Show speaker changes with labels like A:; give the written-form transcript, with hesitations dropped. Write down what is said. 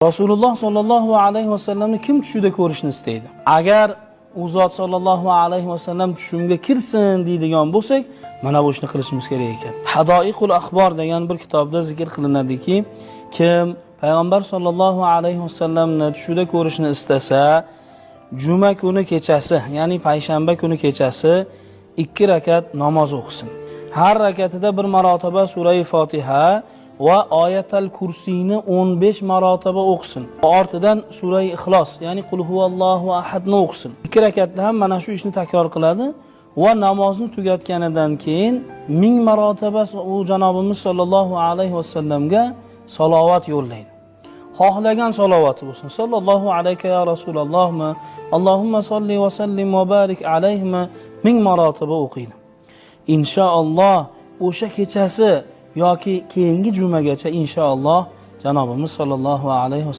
A: Rasululloh sollallohu alayhi vasallamni kim tushida ko'rishni istaydi? Agar u zot sollallohu alayhi vasallam tushimga kirsin deydigan bo'lsak, mana bu ishni qilishimiz kerak ekan. Hadoiqul axbor degan bir kitobda zikr qilinadiki, kim payg'ambar sollallohu alayhi vasallamni tushida ko'rishni istasa, juma kuni kechasi, ya'ni payshanba kuni kechasi 2 rakat namoz o'qisin. Har rakatida bir marotaba sura-i Fotiha va oyatal kursiyni 15 marotaba o'qisin. Ortidan sura-i Ixlos, ya'ni qul huvallohu ahadni o'qisin. 2 rakatda ham mana shu ishni takror qiladi va namozni tugatganidan keyin 1000 marotaba u janobimiz sollallohu alayhi vasallamga salovat yo'llaydi. Xohlagan salovati bo'lsin. Sallallohu alayka ya Rasulullohmi, Allohumma solli va sallim va barik alayhimi 1000 marotaba o'qiydi. Inshaalloh o'sha kechasi yoki keyingi jumagacha inshaalloh janobimiz sollallohu alayhi